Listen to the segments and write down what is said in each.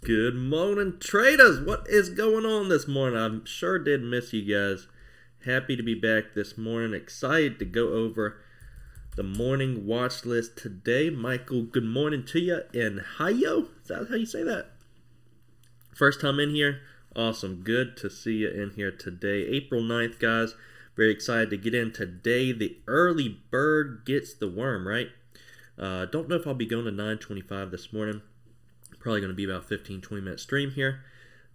Good morning, traders. What is going on this morning? I sure did miss you guys. Happy to be back this morning. Excited to go over the morning watch list today. Michael, good morning to you in Ohio. Is that how you say that? First time in here? Awesome. Good to see you in here today. April 9th, guys. Very excited to get in today. The early bird gets the worm, right? Don't know if I'll be going to 9:25 this morning. Probably going to be about 15-20 minute stream here.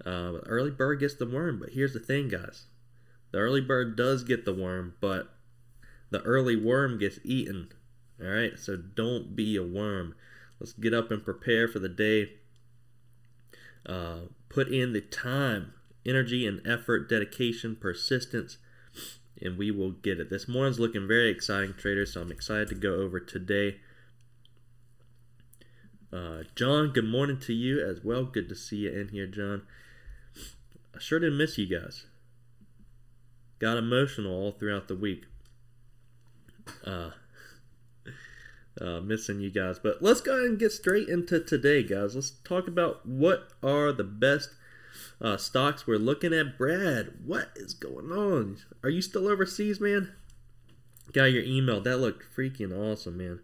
Early bird gets the worm, but here's the thing, guys. The early bird does get the worm, but the early worm gets eaten. All right, so don't be a worm. Let's get up and prepare for the day. Put in the time, energy, and effort, dedication, persistence, and we will get it. This morning's looking very exciting, traders, so I'm excited to go over today. John, good morning to you as well. Good to see you in here, John. I sure did miss you guys. Got emotional all throughout the week. Missing you guys. But let's go ahead and get straight into today, guys. Let's talk about what are the best stocks we're looking at. Brad, what is going on? Are you still overseas, man? Got your email. That looked freaking awesome, man.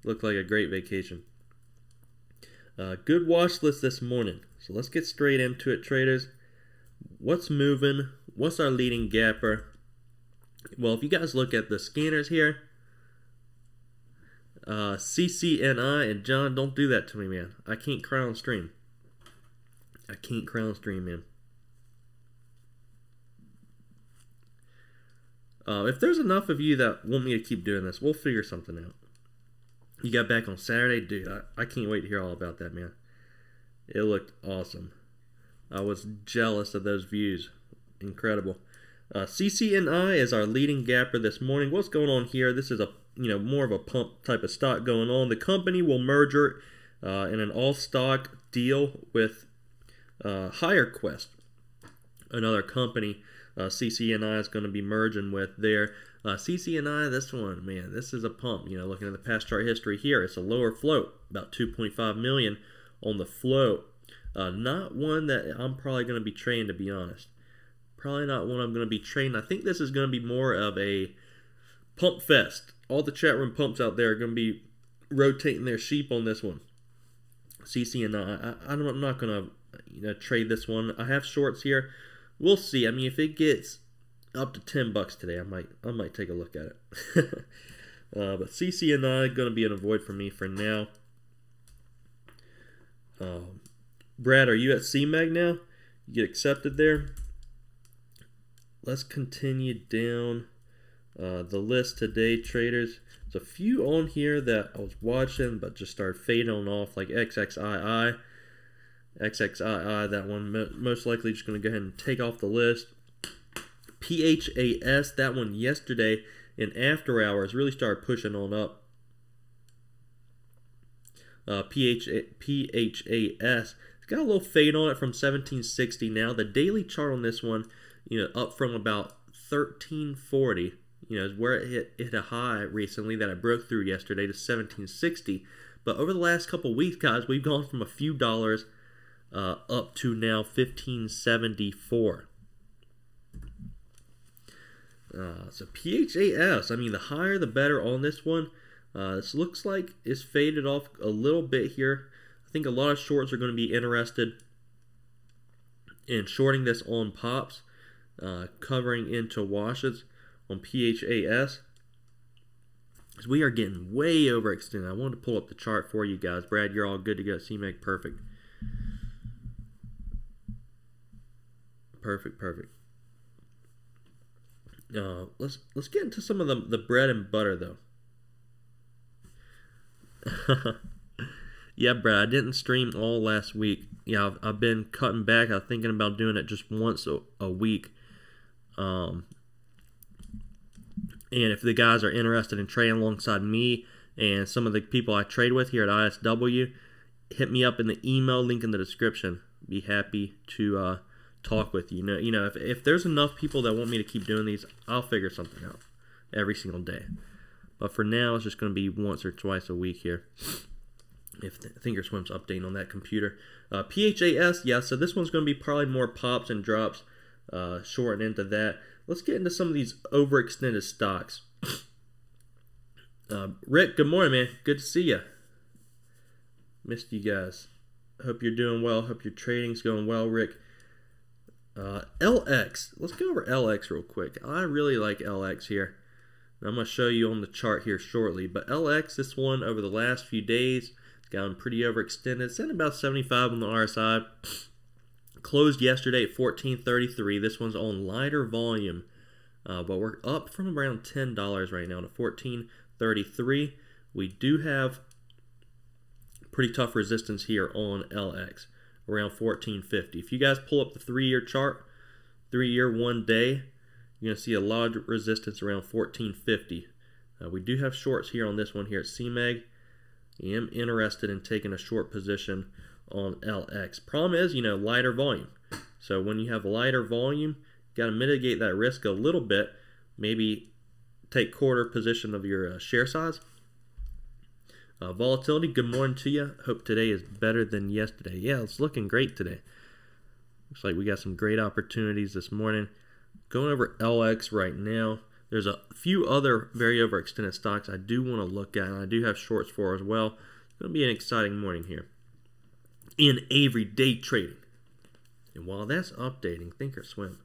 Looked like a great vacation. Good watch list this morning. So let's get straight into it, traders. What's moving? What's our leading gapper? Well, if you guys look at the scanners here, CCNI, and John, don't do that to me, man. I can't cry on stream. I can't cry on stream, man. If there's enough of you that want me to keep doing this, we'll figure something out. You got back on Saturday? Dude, I can't wait to hear all about that, man. It looked awesome. I was jealous of those views. Incredible. CCNI is our leading gapper this morning. What's going on here? This is a more of a pump type of stock going on. The company will merger in an all-stock deal with HireQuest, another company CCNI is going to be merging with there. CCNI, this one, man, this is a pump. Looking at the past chart history here, it's a lower float, about 2.5 million on the float. Not one that I'm probably going to be trading, to be honest. Probably not one I'm going to be trading. I think this is going to be more of a pump fest. All the chat room pumps out there are going to be rotating their sheep on this one. CCNI, I'm not going to trade this one. I have shorts here. We'll see. I mean, if it gets up to $10 today, I might take a look at it. But CCNI going to be an avoid for me for now. Brad, are you at CMAG now? You get accepted there. Let's continue down the list today, traders. There's a few on here that I was watching but just started fading on off, like XXII. XXII, that one most likely just going to go ahead and take off the list. PHAS, that one yesterday in after hours really started pushing on up. PHAS, it's got a little fade on it from 1760 now. The daily chart on this one, up from about 1340, is where it hit a high recently that I broke through yesterday to 1760. But over the last couple weeks, guys, we've gone from a few dollars up to now 1574. So PHAS, I mean, the higher the better on this one. This looks like it's faded off a little bit here. I think a lot of shorts are going to be interested in shorting this on pops, covering into washes on PHAS. Because we are getting way overextended. I wanted to pull up the chart for you guys. Brad, you're all good to go. CMAG, perfect. Perfect. Let's get into some of the bread and butter though. Yeah, Brad, I didn't stream all last week. Yeah, I've been cutting back. I'm thinking about doing it just once a week. And if the guys are interested in trading alongside me and some of the people I trade with here at ISW, hit me up in the email link in the description. Be happy to talk with you. If there's enough people that want me to keep doing these, I'll figure something out every single day. But for now, it's just going to be once or twice a week here. if Thinkorswim's updating on that computer. PHAS, yeah, so this one's going to be probably more pops and drops, shorting into that. Let's get into some of these overextended stocks. Rick, good morning, man. Good to see you. Missed you guys. Hope you're doing well. Hope your trading's going well, Rick. LX. Let's go over LX real quick. I really like LX here. I'm going to show you on the chart here shortly. But LX, this one over the last few days, it's gotten pretty overextended. It's at about 75 on the RSI. Closed yesterday at 14.33. This one's on lighter volume. But we're up from around $10 right now to 14.33. We do have pretty tough resistance here on LX, around 14.50. If you guys pull up the 3-year chart, 3-year 1 day, you're going to see a lot of resistance around 14.50. We do have shorts here on this one here at CMEG. I am interested in taking a short position on LX. Problem is, lighter volume. So when you have lighter volume, you got to mitigate that risk a little bit. Maybe take quarter position of your share size. Volatility, good morning to you. Hope today is better than yesterday. Yeah, it's looking great today. Looks like we got some great opportunities this morning. Going over LX right now. There's a few other very overextended stocks I do want to look at, and I do have shorts for as well. It's going to be an exciting morning here in Avery day trading. And while that's updating, Thinkorswim.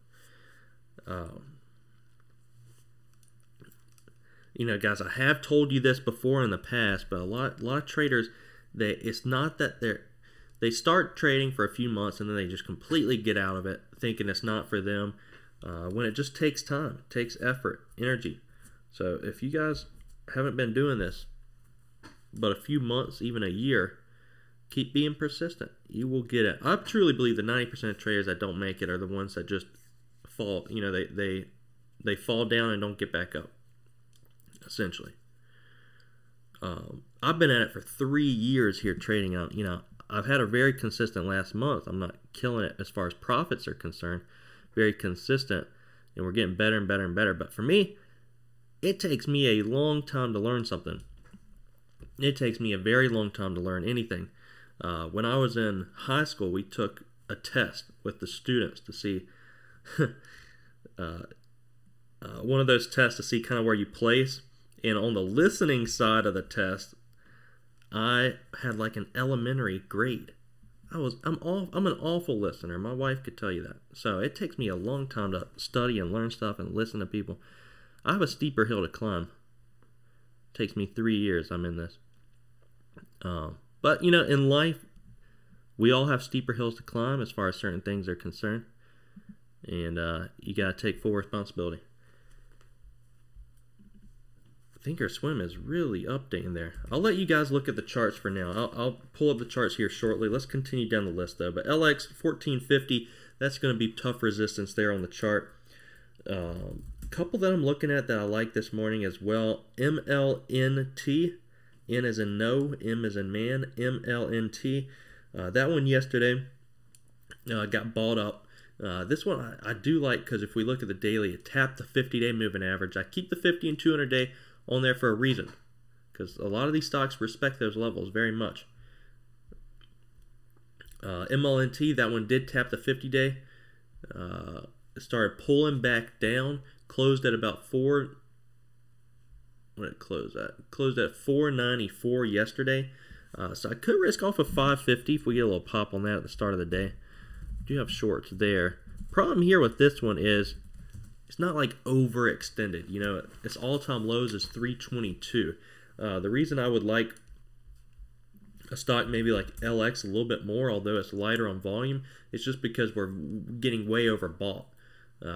Guys, I have told you this before in the past, but a lot of traders, it's not that they start trading for a few months and then they just completely get out of it, thinking it's not for them. When it just takes time, it takes effort, energy. So if you guys haven't been doing this but a few months, even a year, keep being persistent. You will get it. I truly believe the 90% of traders that don't make it are the ones that just fall. They fall down and don't get back up. Essentially, I've been at it for 3 years here trading out. I've had a very consistent last month. I'm not killing it as far as profits are concerned. Very consistent, and we're getting better and better and better. But for me, it takes me a long time to learn something. It takes me a very long time to learn anything. When I was in high school, we took a test with the students to see one of those tests to see kind of where you place. And on the listening side of the test, I had like an elementary grade. I'm an awful listener. My wife could tell you that. So it takes me a long time to study and learn stuff and listen to people. I have a steeper hill to climb. It takes me 3 years. I'm in this. But in life, we all have steeper hills to climb as far as certain things are concerned, and you got to take full responsibility. Thinkorswim is really updating there. I'll let you guys look at the charts for now. I'll pull up the charts here shortly. Let's continue down the list though. But LX 1450, that's going to be tough resistance there on the chart. A couple that I'm looking at that I like this morning as well. MLNT, N as in no, M as in man, MLNT. That one yesterday got bought up. This one I do like because if we look at the daily, it tapped the 50-day moving average. I keep the 50 and 200-day on there for a reason, because a lot of these stocks respect those levels very much. MLNT, that one did tap the 50-day. It started pulling back down. Closed at about 4. What did it close at? Closed at 494 yesterday. So I could risk off of 550 if we get a little pop on that at the start of the day. Do have shorts there. Problem here with this one is it's not like overextended. Its all-time lows is 322. The reason I would like a stock maybe like LX a little bit more, although it's lighter on volume, it's just because we're getting way overbought.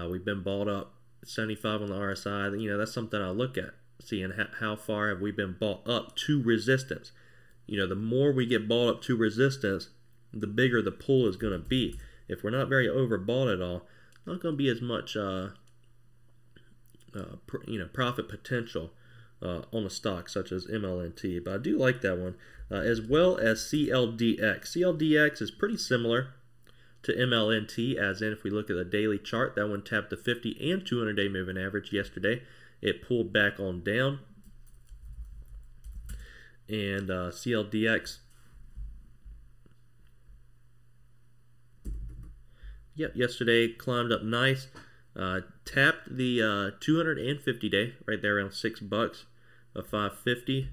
We've been bought up 75 on the RSI. That's something I look at, seeing how far have we been bought up to resistance. The more we get bought up to resistance, the bigger the pull is going to be. If we're not very overbought at all, not going to be as much profit potential on a stock such as MLNT. But I do like that one, as well as CLDX. CLDX is pretty similar to MLNT, as in if we look at the daily chart, that one tapped the 50 and 200-day moving average yesterday. It pulled back on down. And CLDX Yep, yesterday climbed up nice. Tapped the 250 day right there around $6 of 550.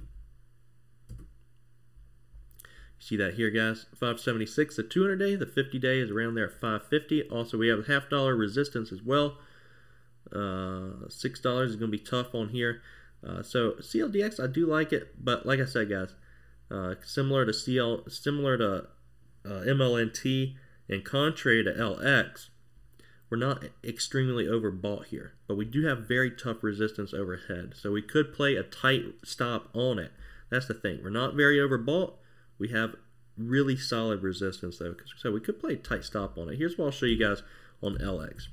See that here, guys? 576 the 200 day, the 50 day is around there at 550. Also, we have a $half resistance as well. $6 is going to be tough on here. So CLDX, I do like it, but like I said, guys, similar to MLNT and contrary to LX, we're not extremely overbought here, but we do have very tough resistance overhead. So we could play a tight stop on it. That's the thing. We're not very overbought. We have really solid resistance though, so we could play a tight stop on it. Here's what I'll show you guys on LX.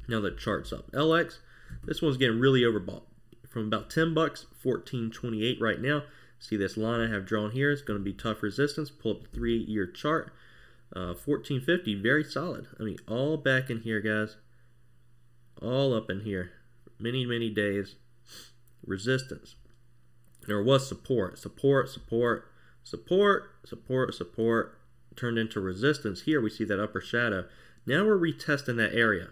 Now the chart's up. LX, this one's getting really overbought. From about $10, 14.28 right now. See this line I have drawn here? It's going to be tough resistance. Pull up the 3-year chart. 14.50, very solid. I mean, all back in here, guys. All up in here. Many, many days. Resistance. There was support. Support, support, support, support, support. Turned into resistance. Here we see that upper shadow. Now we're retesting that area.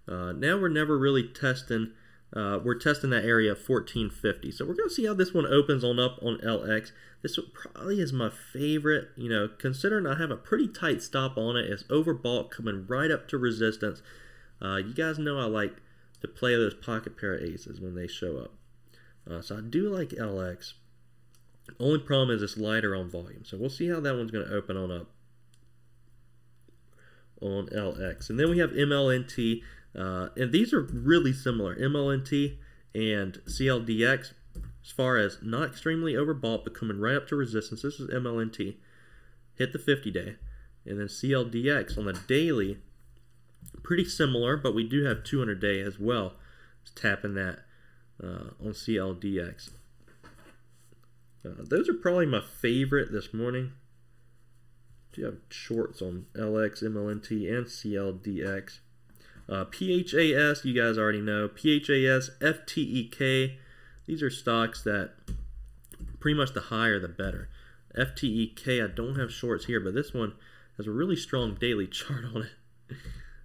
Now we're never really testing. We're testing that area of 1450. So we're going to see how this one opens on up on LX. This one probably is my favorite, you know, considering I have a pretty tight stop on it. It's overbought, coming right up to resistance. You guys know I like to play those pocket pair of aces when they show up. So I do like LX. Only problem is it's lighter on volume. So we'll see how that one's going to open on up on LX. And then we have MLNT. And these are really similar, MLNT and CLDX, as far as not extremely overbought, but coming right up to resistance. This is MLNT, hit the 50-day, and then CLDX on the daily, pretty similar, but we do have 200-day as well. It's tapping that on CLDX. Those are probably my favorite this morning. Do you have shorts on LX, MLNT, and CLDX? PHAS, you guys already know. PHAS, FTEK, these are stocks that pretty much the higher the better. FTEK, I don't have shorts here, but this one has a really strong daily chart on it.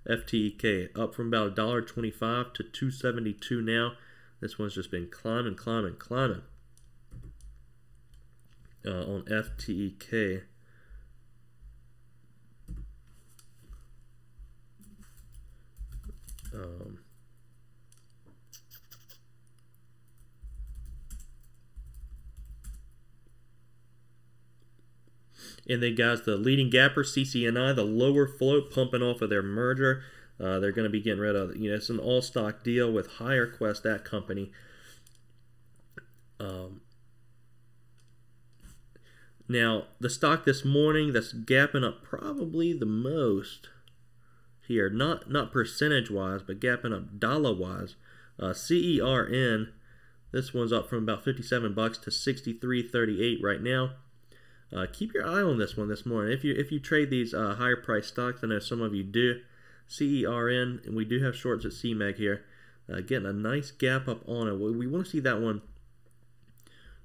FTEK, up from about $1.25 to $2.72 now. This one's just been climbing, climbing, climbing on FTEK. And then, guys, the leading gapper, CCNI, the lower float pumping off of their merger. They're going to be getting rid of, you know, it's an all-stock deal with HireQuest, that company. Now, the stock this morning that's gapping up probably the most here, not percentage-wise, but gapping up dollar-wise. CERN, this one's up from about $57 to $63.38 right now. Keep your eye on this one this morning. If you trade these higher price stocks, I know some of you do. CERN, and we do have shorts at CMEG here. Getting a nice gap up on it. We want to see that one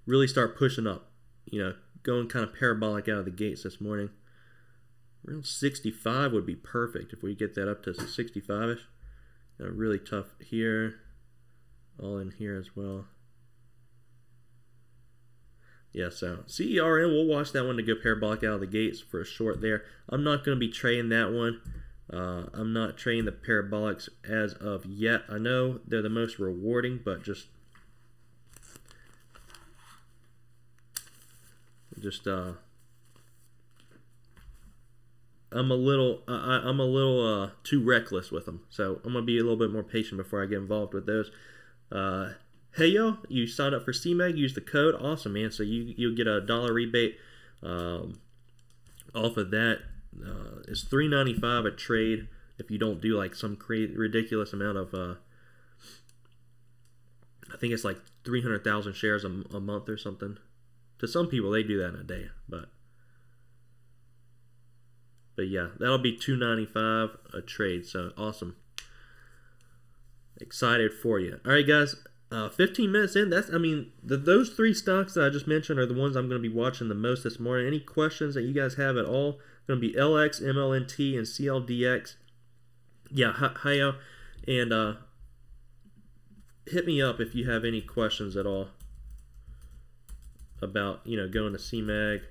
really start pushing up. You know, going kind of parabolic out of the gates this morning. Around 65 would be perfect if we get that up to 65-ish. Really tough here. All in here as well. Yeah, so CERN, we'll watch that one to go parabolic out of the gates for a short there. I'm not going to be trading that one. I'm not trading the parabolics as of yet. I know they're the most rewarding, but just I'm a little too reckless with them, so I'm gonna be a little bit more patient before I get involved with those. Hey yo, you signed up for CMEG, use the code, awesome man. So you'll get a $1 rebate off of that. It's $3.95 a trade if you don't do like some crazy ridiculous amount of. I think it's like 300,000 shares a month or something. To some people, they do that in a day, but yeah, that'll be $2.95 a trade. So awesome. Excited for you. All right, guys. 15 minutes in, that's, I mean, those three stocks that I just mentioned are the ones I'm going to be watching the most this morning. Any questions that you guys have at all? Going to be LX, MLNT, and CLDX. Yeah, hiyo, and hit me up if you have any questions at all about, you know, going to CMAG.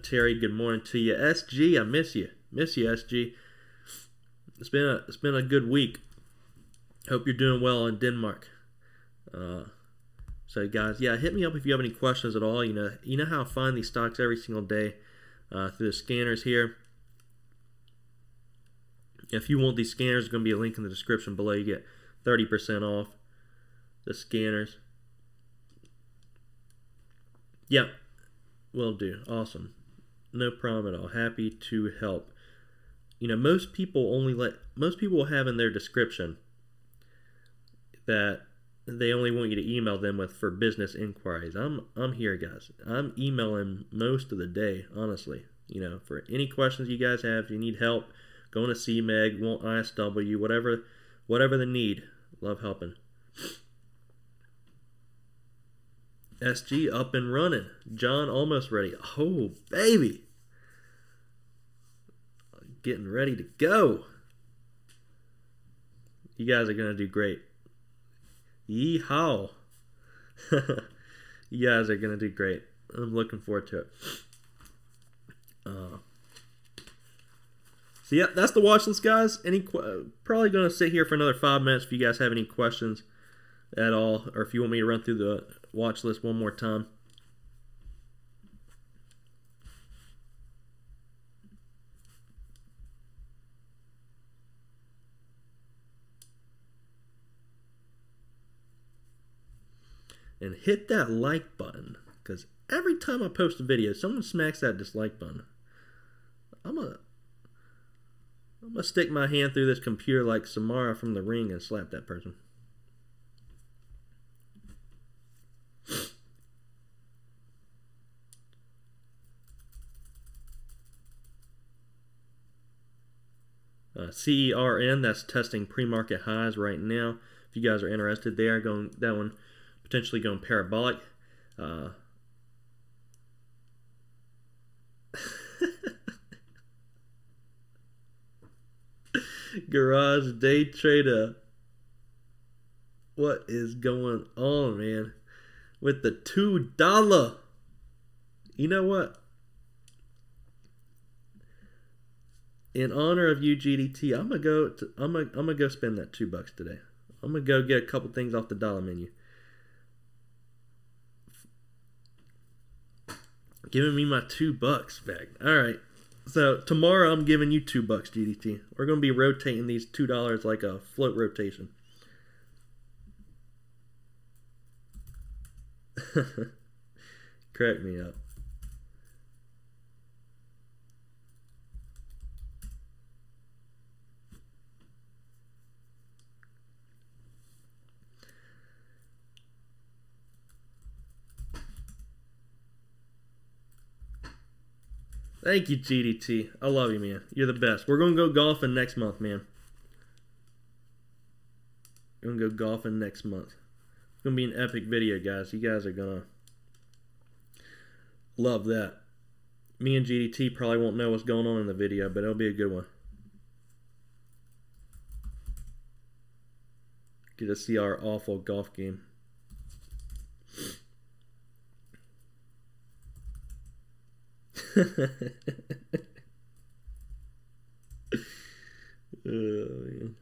Terry, good morning to you. SG, I miss you. Miss you, SG. It's been a good week. Hope you're doing well in Denmark. So guys, yeah, hit me up if you have any questions at all. You know how I find these stocks every single day through the scanners here. If you want these scanners, there's going to be a link in the description below. You get 30% off the scanners. Yeah, will do. Awesome. No problem at all. Happy to help. You know, most people will have in their description that they only want you to email them with for business inquiries. I'm here, guys. I'm emailing most of the day, honestly. You know, for any questions you guys have, if you need help, going to CMEG, want ISW, whatever the need. Love helping. SG up and running. John almost ready. Oh, baby. Getting ready to go. You guys are going to do great. Yeehaw. You guys are going to do great. I'm looking forward to it. So, yeah, that's the watch list, guys. Probably going to sit here for another 5 minutes if you guys have any questions at all, or if you want me to run through the watch list one more time. And hit that like button, because every time I post a video, someone smacks that dislike button. I'm gonna stick my hand through this computer like Samara from The Ring and slap that person. CERN, that's testing pre-market highs right now. If you guys are interested, they are going, that one potentially going parabolic. Garage day trader. What is going on, man? With the $2. You know what? In honor of you, GDT, I'm gonna go spend that $2 today. I'm gonna go get a couple things off the dollar menu. Giving me my $2 back. All right. So tomorrow I'm giving you $2, GDT. We're gonna be rotating these $2 like a float rotation. Crack me up. Thank you, GDT. I love you, man. You're the best. We're going to go golfing next month, man. We're going to go golfing next month. It's going to be an epic video, guys. You guys are going to love that. Me and GDT probably won't know what's going on in the video, but it'll be a good one. Get to see our awful golf game. Man.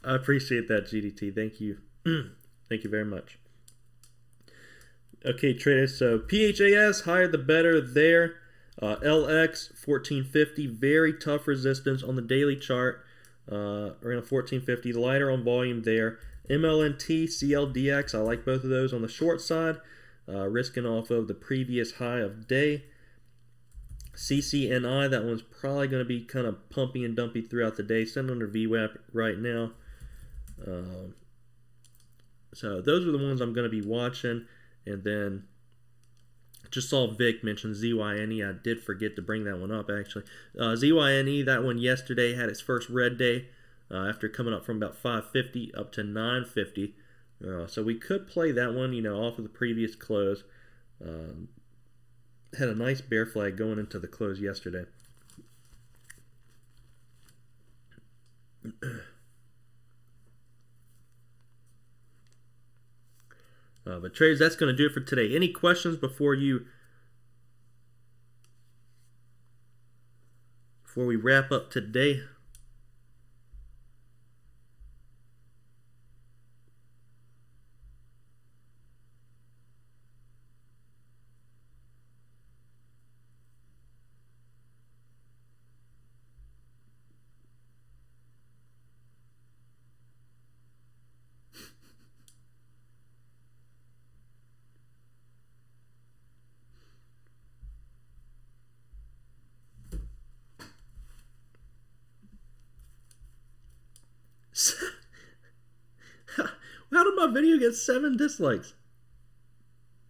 I appreciate that, GDT. Thank you. Thank you very much. Okay, traders. So PHAS, higher the better there. LX 1450, very tough resistance on the daily chart. Around 1450, lighter on volume there. MLNT, CLDX, I like both of those on the short side, risking off of the previous high of day. CCNI, that one's probably going to be kind of pumpy and dumpy throughout the day, sitting under VWAP right now. So those are the ones I'm going to be watching. And then just saw Vic mention ZYNE. I did forget to bring that one up, actually. ZYNE, that one yesterday had its first red day after coming up from about 550 up to 950. So we could play that one, off of the previous close. Had a nice bear flag going into the close yesterday. But traders, that's going to do it for today. Any questions before we wrap up today? How did my video get 7 dislikes?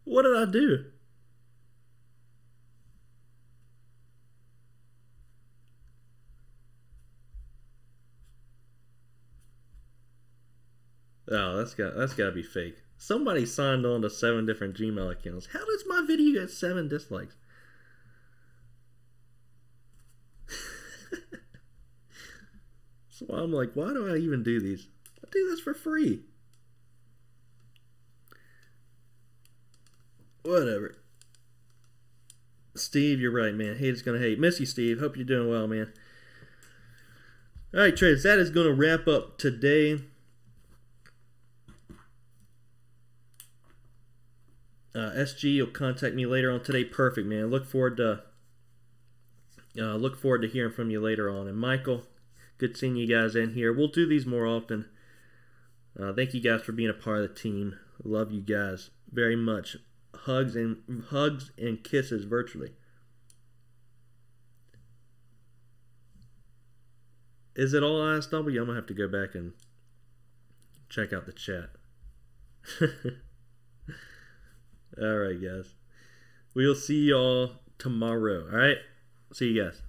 What did I do? Oh, that's got to be fake. Somebody signed on to 7 different Gmail accounts. How does my video get 7 dislikes? So I'm like, why do I even do these? I do this for free. Whatever. Steve, you're right, man. Haters gonna hate. Miss you, Steve. Hope you're doing well, man. Alright, traders, that is going to wrap up today. SG, you'll contact me later on today. Perfect, man. Look forward to hearing from you later on. And Michael, good seeing you guys in here. We'll do these more often. Thank you guys for being a part of the team. Love you guys very much. Hugs and kisses virtually. Is it all ISW? I'm gonna have to go back and check out the chat. All right, guys. We'll see y'all tomorrow. All right. See you guys.